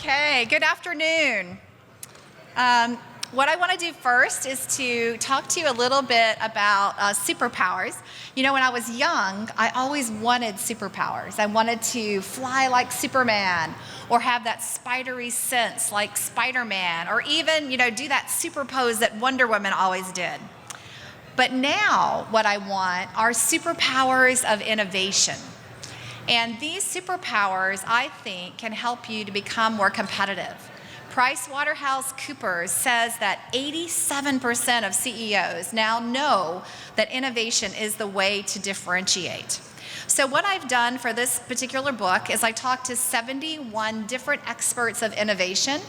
Okay, good afternoon. What I want to do first is to talk to you a little bit about superpowers. You know, when I was young, I always wanted superpowers. I wanted to fly like Superman, or have that spidery sense like Spider-Man, or even, do that super pose that Wonder Woman always did. But now what I want are superpowers of innovation. And these superpowers, I think, can help you to become more competitive. PricewaterhouseCoopers says that 87% of CEOs now know that innovation is the way to differentiate. So what I've done for this particular book is I talked to 71 different experts of innovation.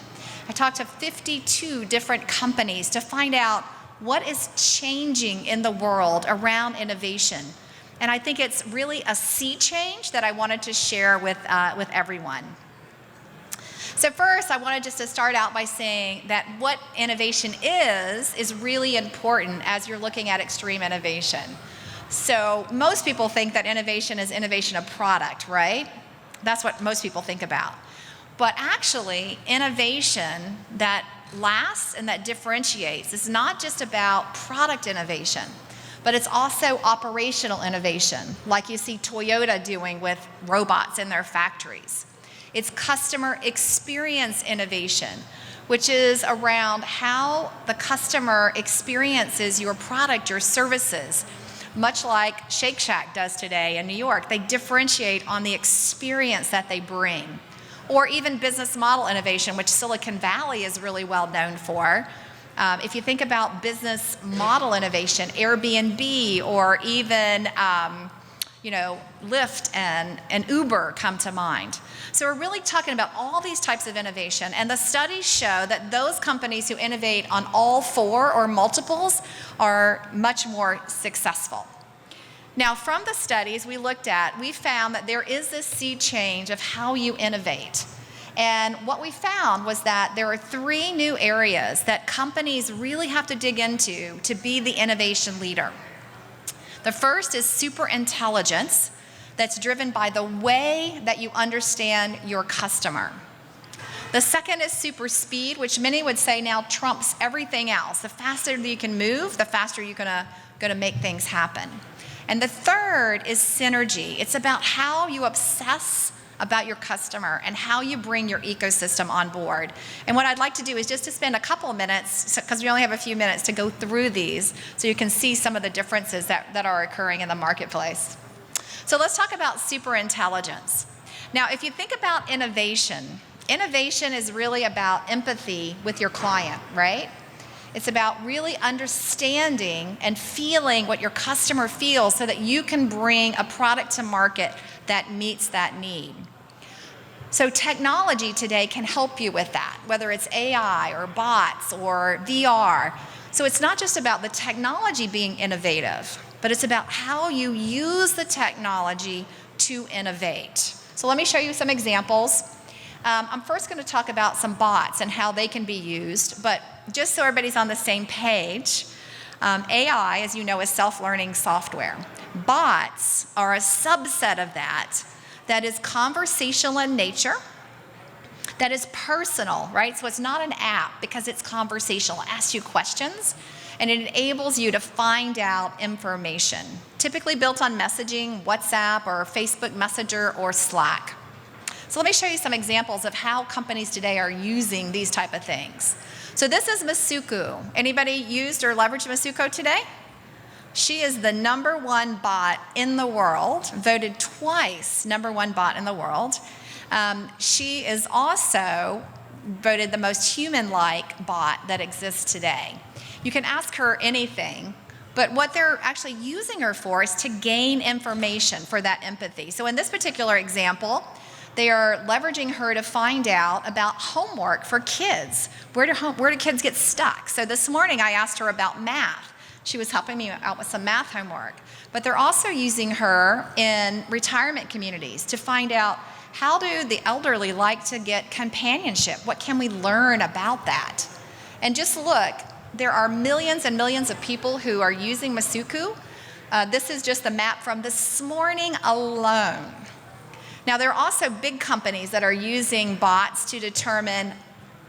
I talked to 52 different companies to find out what is changing in the world around innovation. And I think it's really a sea change that I wanted to share with everyone. So first, I wanted just to start out by saying that what innovation is really important as you're looking at extreme innovation. So most people think that innovation is innovation of product, right? That's what most people think about. But actually, innovation that lasts and that differentiates is not just about product innovation, but it's also operational innovation, like you see Toyota doing with robots in their factories. It's customer experience innovation, which is around how the customer experiences your product, your services, much like Shake Shack does today in New York. They differentiate on the experience that they bring. Or even business model innovation, which Silicon Valley is really well known for. If you think about business model innovation, Airbnb, or even Lyft and Uber come to mind. So we're really talking about all these types of innovation, and the studies show that those companies who innovate on all four or multiples are much more successful. Now, from the studies we looked at, we found that there is this sea change of how you innovate. And what we found was that there are three new areas that companies really have to dig into to be the innovation leader. The first is superintelligence, that's driven by the way that you understand your customer. The second is superspeed, which many would say now trumps everything else. The faster you can move, the faster you're gonna make things happen. And the third is synergy. It's about how you obsess about your customer and how you bring your ecosystem on board. And what I'd like to do is just to spend a couple of minutes, because we only have a few minutes, to go through these so you can see some of the differences that are occurring in the marketplace. So let's talk about superintelligence. Now, if you think about innovation, innovation is really about empathy with your client, right? It's about really understanding and feeling what your customer feels so that you can bring a product to market that meets that need. So technology today can help you with that, whether it's AI or bots or VR. So it's not just about the technology being innovative, but it's about how you use the technology to innovate. So let me show you some examples. I'm first going to talk about some bots and how they can be used, but just so everybody's on the same page, AI, as you know, is self-learning software. Bots are a subset of that is conversational in nature, that is personal, right? So it's not an app because it's conversational. It asks you questions, and it enables you to find out information, typically built on messaging, WhatsApp, or Facebook Messenger, or Slack. So let me show you some examples of how companies today are using these type of things. So this is Masuku. Anybody used or leveraged Masuku today? She is the #1 bot in the world, voted twice #1 bot in the world. She is also voted the most human-like bot that exists today. You can ask her anything, but what they're actually using her for is to gain information for that empathy. So in this particular example, they are leveraging her to find out about homework for kids. Where do kids get stuck? So this morning I asked her about math. She was helping me out with some math homework. But they're also using her in retirement communities to find out, how do the elderly like to get companionship? What can we learn about that? And just look, there are millions and millions of people who are using Masuku. This is just the map from this morning alone. Now, there are also big companies that are using bots to determine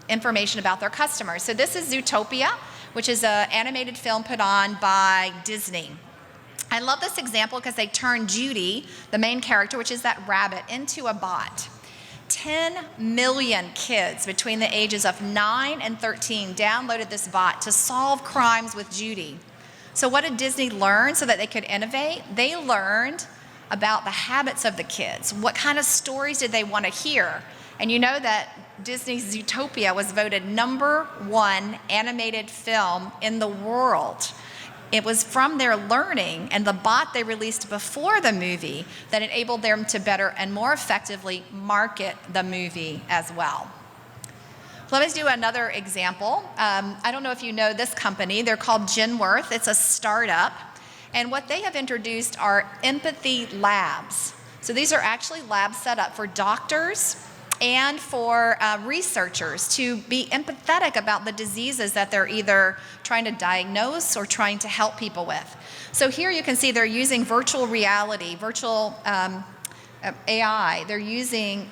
information about their customers. So this is Nutopia, which is an animated film put on by Disney. I love this example because they turned Judy, the main character, which is that rabbit, into a bot. 10 million kids between the ages of 9 and 13 downloaded this bot to solve crimes with Judy. So what did Disney learn so that they could innovate? They learned about the habits of the kids. What kind of stories did they want to hear? And you know that Disney's Zootopia was voted #1 animated film in the world. It was from their learning and the bot they released before the movie that enabled them to better and more effectively market the movie as well. Let us do another example. I don't know if you know this company. They're called Genworth. It's a startup. And what they have introduced are empathy labs. So these are actually labs set up for doctors and for researchers to be empathetic about the diseases that they're either trying to diagnose or trying to help people with. So here you can see they're using virtual reality, virtual AI. They're using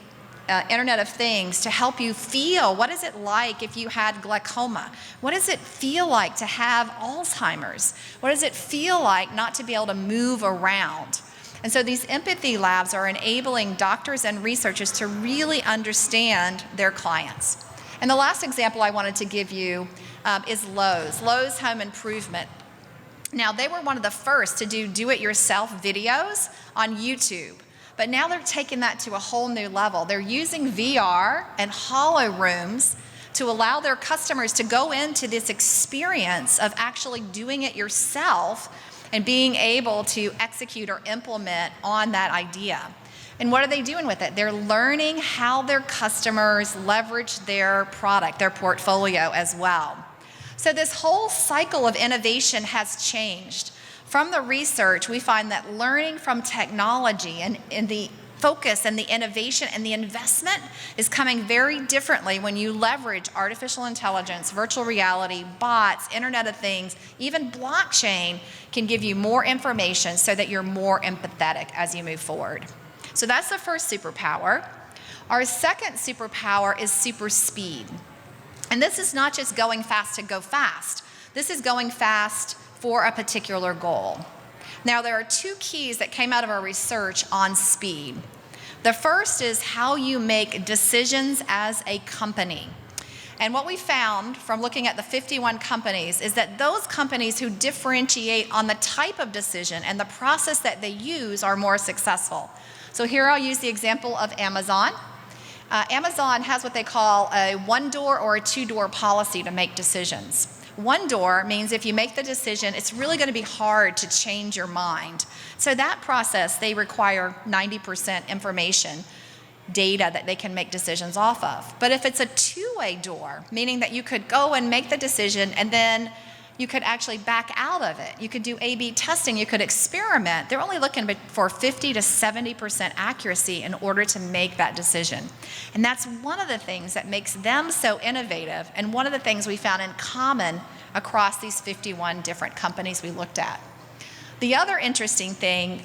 Internet of Things to help you feel what is it like if you had glaucoma? What does it feel like to have Alzheimer's? What does it feel like not to be able to move around? And so these empathy labs are enabling doctors and researchers to really understand their clients. And the last example I wanted to give you is Lowe's Home Improvement. Now, they were one of the first to do do-it-yourself videos on YouTube. But now they're taking that to a whole new level. They're using VR and holo rooms to allow their customers to go into this experience of actually doing it yourself and being able to execute or implement on that idea. And what are they doing with it? They're learning how their customers leverage their product, their portfolio as well. So this whole cycle of innovation has changed. From the research, we find that learning from technology and the focus and the innovation and the investment is coming very differently when you leverage artificial intelligence, virtual reality, bots, Internet of Things, even blockchain can give you more information so that you're more empathetic as you move forward. So that's the first superpower. Our second superpower is Superspeed. And this is not just going fast to go fast. This is going fast for a particular goal. Now, there are two keys that came out of our research on speed. The first is how you make decisions as a company. And what we found from looking at the 51 companies is that those companies who differentiate on the type of decision and the process that they use are more successful. So here I'll use the example of Amazon. Amazon has what they call a one-door or a two-door policy to make decisions. One door means if you make the decision, it's really going to be hard to change your mind. So that process, they require 90% information, data that they can make decisions off of. But if it's a two-way door, meaning that you could go and make the decision and then you could actually back out of it. You could do A/B testing, you could experiment. They're only looking for 50 to 70% accuracy in order to make that decision. And that's one of the things that makes them so innovative and one of the things we found in common across these 51 different companies we looked at. The other interesting thing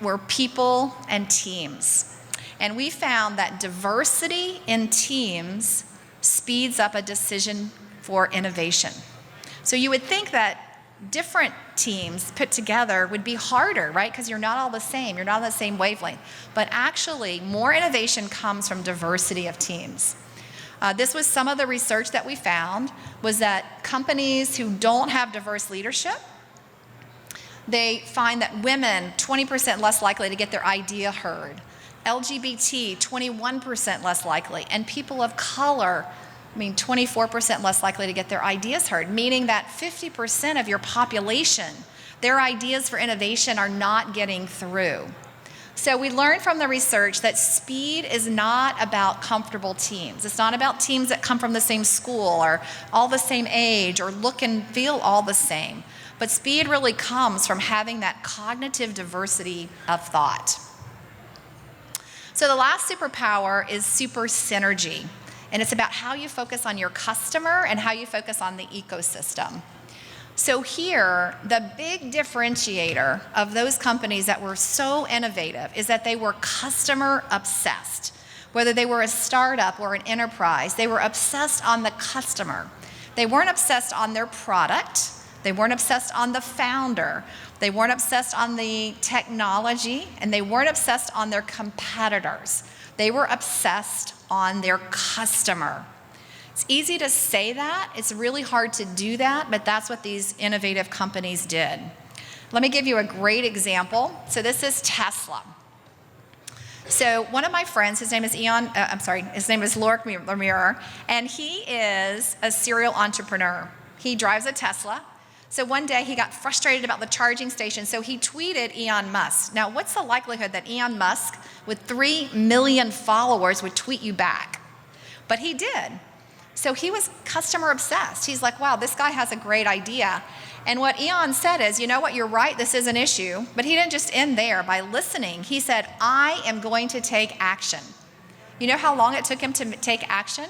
were people and teams. And we found that diversity in teams speeds up a decision for innovation. So you would think that different teams put together would be harder, right? Because you're not all the same, you're not on the same wavelength. But actually, more innovation comes from diversity of teams. This was some of the research that we found, was that companies who don't have diverse leadership, they find that women, 20% less likely to get their idea heard. LGBT, 21% less likely. And people of color, 24% less likely to get their ideas heard, meaning that 50% of your population, their ideas for innovation are not getting through. So we learned from the research that speed is not about comfortable teams. It's not about teams that come from the same school or all the same age or look and feel all the same. But speed really comes from having that cognitive diversity of thought. So the last superpower is super synergy. And it's about how you focus on your customer and how you focus on the ecosystem. So here, the big differentiator of those companies that were so innovative is that they were customer obsessed. Whether they were a startup or an enterprise, they were obsessed on the customer. They weren't obsessed on their product. They weren't obsessed on the founder. They weren't obsessed on the technology, and they weren't obsessed on their competitors. They were obsessed on their customer. It's easy to say that. It's really hard to do that, but that's what these innovative companies did. Let me give you a great example. So this is Tesla. So one of my friends, his name is Lowe, and he is a serial entrepreneur. He drives a Tesla. So one day he got frustrated about the charging station, so he tweeted Elon Musk. Now, what's the likelihood that Elon Musk, with 3 million followers, would tweet you back? But he did. So he was customer obsessed. He's like, wow, this guy has a great idea. And what Elon said is, you know what, you're right, this is an issue. But he didn't just end there by listening. He said, I am going to take action. You know how long it took him to take action?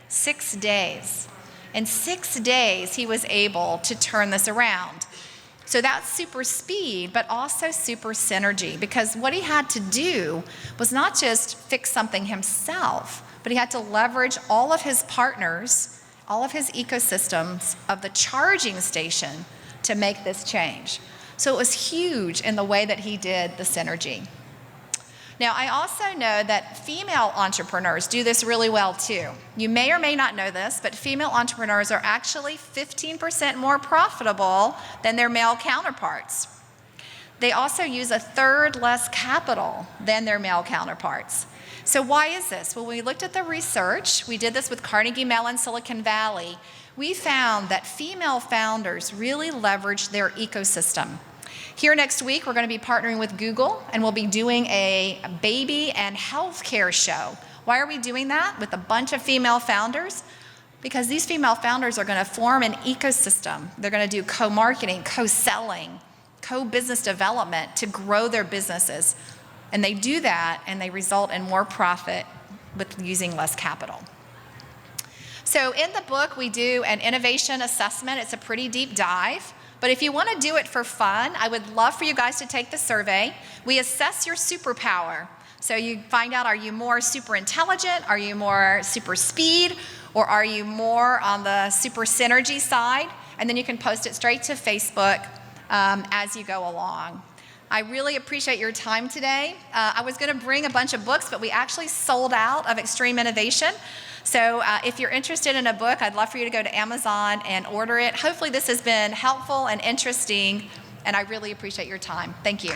6 days. In 6 days, he was able to turn this around. So that's super speed, but also super synergy, because what he had to do was not just fix something himself, but he had to leverage all of his partners, all of his ecosystems of the charging station to make this change. So it was huge in the way that he did the synergy. Now, I also know that female entrepreneurs do this really well too. You may or may not know this, but female entrepreneurs are actually 15% more profitable than their male counterparts. They also use a third less capital than their male counterparts. So why is this? Well, when we looked at the research, we did this with Carnegie Mellon, Silicon Valley, we found that female founders really leverage their ecosystem. Here next week, we're going to be partnering with Google, and we'll be doing a baby and healthcare show. Why are we doing that with a bunch of female founders? Because these female founders are going to form an ecosystem. They're going to do co-marketing, co-selling, co-business development to grow their businesses. And they do that, and they result in more profit with using less capital. So in the book, we do an innovation assessment. It's a pretty deep dive. But if you want to do it for fun, I would love for you guys to take the survey. We assess your superpower. So you find out, are you more super intelligent? Are you more super speed? Or are you more on the super synergy side? And then you can post it straight to Facebook as you go along. I really appreciate your time today. I was going to bring a bunch of books, but we actually sold out of Extreme Innovation. So if you're interested in a book, I'd love for you to go to Amazon and order it. Hopefully this has been helpful and interesting, and I really appreciate your time. Thank you.